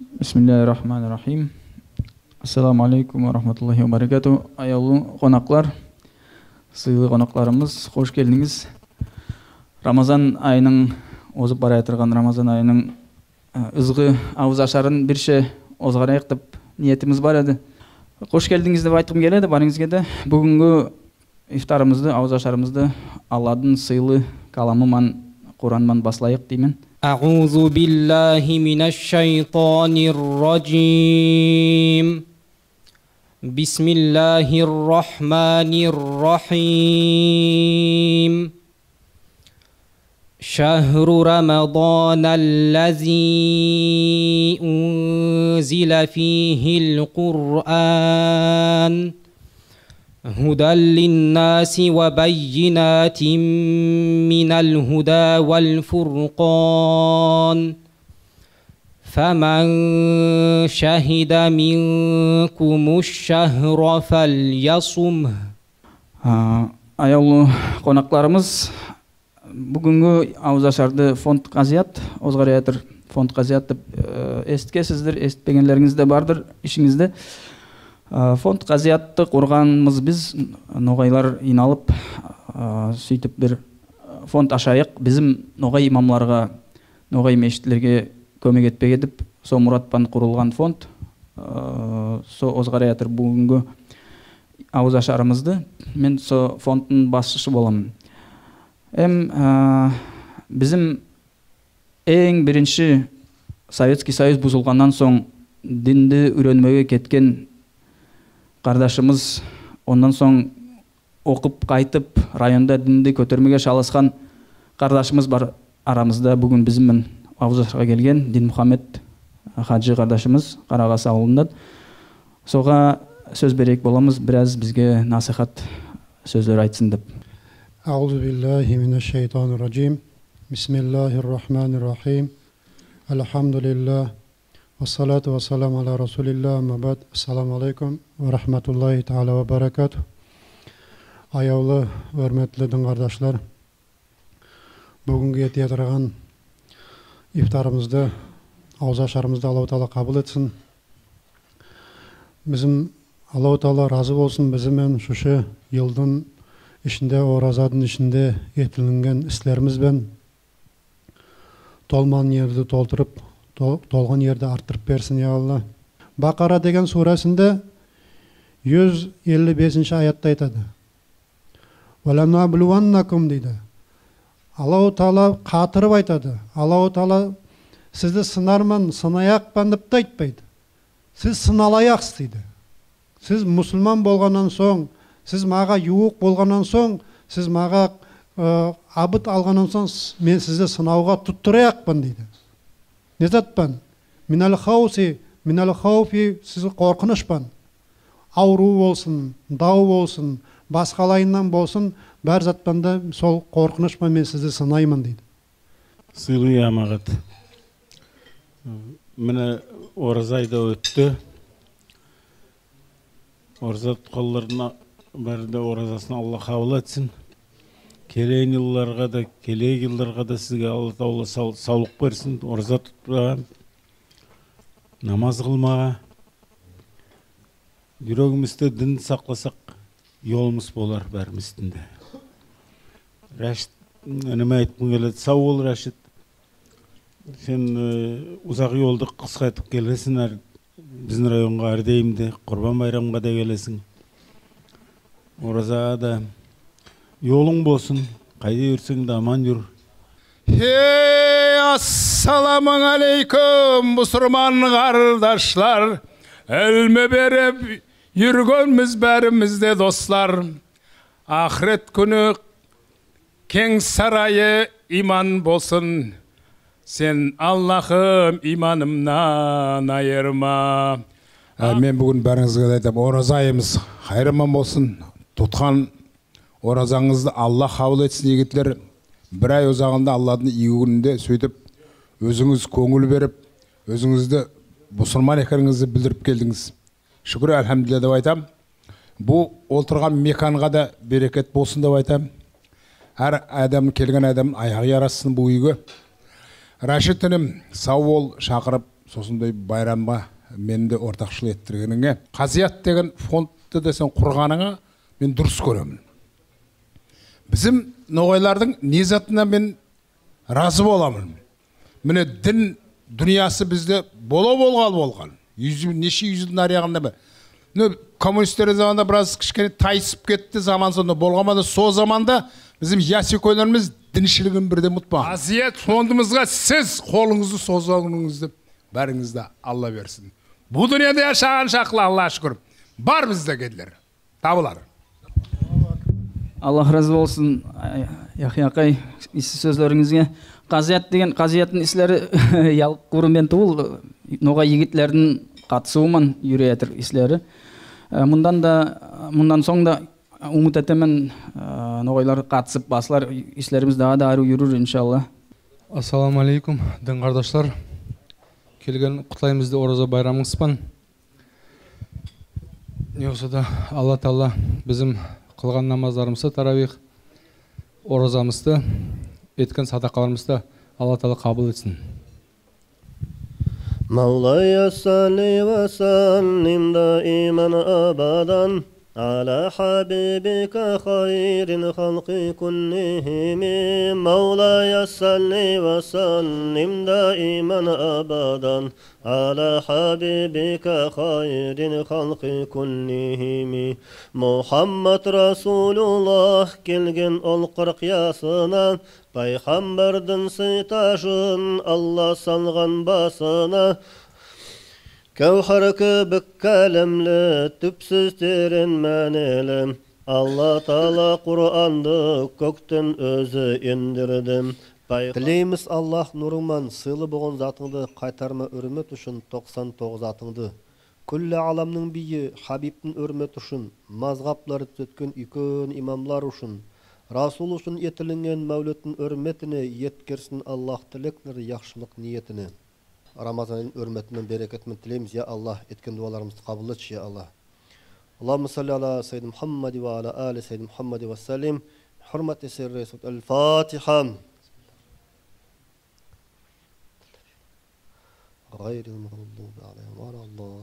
Bismillahirrahmanirrahim. Assalamu alaikum wa rahmatullahi wa barakatuh. Аяулы қонақлар, сыйлы қонақларымыз, қош келдіңіз. Рамазан айының, озып бара жатырған Рамазан айының ызғы ауыз ашарын бірше озғарайық деп ниетіміз бар еді. Қош келдіңіз деп айтқым келеді барыңызға да. Бүгінгі ифтарымызды, ауыз ашарымызды Алладың сыйлы каламымен, Құранмен баслайық деймін. أعوذ بالله من الشيطان الرجيم بسم الله الرحمن الرحيم شهر رمضان الذي أنزل فيه القرآن هدى للناس وبينات من الهدى والفرقان فمن شهد منكم الشهر فليصمه. Аяулы қонақтарымыз, бүгінгі ауыз ашарды фонд Қазият озғара жатыр. Фонд Қазият деп естігесіздер, естпегендеріңіз де бардыр ішіңізде. Фонд Қазиятты құрғанымыз біз ноғайлар иналып, сөйтіп бір фонд ашайық. Bizim ноғай имамларға, ноғай мешітлерге көмек етпек етіп, со мұратпан құрылған фонд. Со озғара жатыр бүгінгі ауыз ашарымызды. Мен со фондтың басшысы боламын. Bizim ең бірінші Советский Союз бұзылғаннан соң дінді үйренмеге кеткен қардашымыз, ондан соң оқып қайтып районда дінді көтермеге шалысқан қардашымыз бар арамызда. Бүгін біздің ауыз ашарға келген Динмұхамед Хаджи қардашымыз Қарағасы ауылында. Соға сөз берейік боламыз, біраз бізге насихат сөздер айтсын деп. أعوذ بالله من الشيطان الرجيم بسم الله الرحمن الرحيم الحمد لله والصلاة والسلام على رسول الله أما بعد السلام عليكم ورحمة الله تعالى وبركاته. Аяулы, өрметлі дін қардашлар, бүгінгі ете тұрған ифтарымызды, ауыз ашарымызды Аллаху Тағала қабыл етсін. Bizim Аллаху Тағала разы болсын, бізімен шушы елдің ішінде, оразадың ішінде етілінген істерімізбен толман ерді толтырып, толған ерді арттырып берсін, я Алла. Бақара деген сурасында 155 аятта айтады. وَلَنَبْلُوَنَّكُمْ дейді. Аллаху Тағала қатырып айтады. Аллаху Тағала сізді сынармын, сынаяқпан деп те айтпайды. Сіз сыналаяқсыз дейді. Сіз мұсылман болғаннан соң, сіз маға юық болғаннан соң, сіз маға абыт алғаннан соң, мен сізді сынауға тұттыраяқпын дейді. Не затпан? Минал хауфи, сіз қорқынышпан. Ауру болсын, дау болсын, басқалайынан болсын, бәр затпанда сол қорқынышпан мен сізді сынаймын дейді. Сыйлы амағат. Міне оразайда өтті. Ораза тұтқаларына бәрді оразасын Алла қабыл етсін. Келейін жылларға да, келей жылларға да сізге Алла Тағала саулық берсін. Ораза тұтпаға, намаз қылмаға, жүрегімізді дін сақласақ, yolumuz bolar bərmistində. Rəşid, önümə aytmın gəlеді. Sağ ol Rəşid. Sen uzaq yolda qısqa aytıb gelesin, bizim rayonға ардейімді, Құрбан байрамға да келесің. Оразаға да yolun болсын, қайда жүрсең де аман жүр. Ассаламун алейкум, мұсылман қардашлар. Әлме беріп Yürgönmüz bärimizde dostlar, ahiret günü keng sarayı iman bolsun. Sen Allah'ım imanımdan ayırma. Men bugün bäriňizge aýdam, oraza ayymyz haýrman bolsun. Tutkan orazаңызды Allah kabul etsin yigitler. Bir ay uzağında Allah'ın iyi gününde söýdüp, özüňiz köňül berip, özüňizde musulman ekerinizi bildirip geldiniz. Şükür elhamdülillah деп айтам. Bu olturgan mekanға da bereket bolsun деп айтам. Her adam kelgen adam ayağı yarasın bu uygu. Raşit inim sağ ol şakırıp сосындай байрамға мен де ортақшылық еттіргеніңе, қазият деген фондты десең құрғаныңа мен дұрыс көремін. Bizim ноғайлардың незатына мен разы боламын. Міне дін дүниясы бізде болған. Неше yüzyılдың арияғында ба. Коммунистер заманда біраз кішкене тайысып кетті заман сонда болғамады. Сол заманда bizim ясекөйлеріміз діншілігін бірде ұмытпаған. Азият фондымызға сіз қолыңызды созғаныңызды бәріңізді Алла берсін. Бұл дүниеде yaşаған шақылы Алла шүкір. Бар бізде келдер. Табылар. Аллах разы болсын. Яхияқай сөздеріңізге. Қазият деген қазияттың ислері ялық көрінбен туыл. Ноға егітлердің қатысуымен юреятыр ислері. Мұндан соң да umut etemen noğaylar katısıp baslar işlerimiz daha da arı yürür inşallah. Assalamu alaikum din kardeşler. Kelgen kutlayımızda Oraza bayramыңызбан. Ne olsa da Allah Teala bizim kılgan namazlarımızda taravih orazamızda etken sadakalarımızda Allah Teala kabul etsin. Mevlaya salli ve sallim daiman abadan على حبيبك خير الخلق كلهم مولاي صل وسلم دائما أبدا على حبيبك خير الخلق كلهم محمد رسول الله келген ол қырық ясына пайғамбардың сыйтажын Алла салған басына Kevher kibik kalemli, tüpsüz derin məneli Allah Taala Kur'an'dı kökten özü indirdim. Dileyimiz Allah nurunman sığlı boğun zatыңды qaytarma örmet üçün 99 atыңды. Kulli alamның biyi Habib'nin örmet üçün mazgapları tötken ikön imamlar üçün Rasul üçün etilingen Mevlüt'ün örmetini yetkirsin Allah tilekler yaxşılık niyetini. Ramazan'ın hürmetinden, bereketinden dileyimiz ya Allah. Etken dualarımızı kabul et ya Allah. Allahümme salli ala seyyidina Muhammed ve ala ali seyyidina Muhammed ve sellim. Hürmet eseri El Fatiha. Gayril mağlubi aleyhim ve Allah.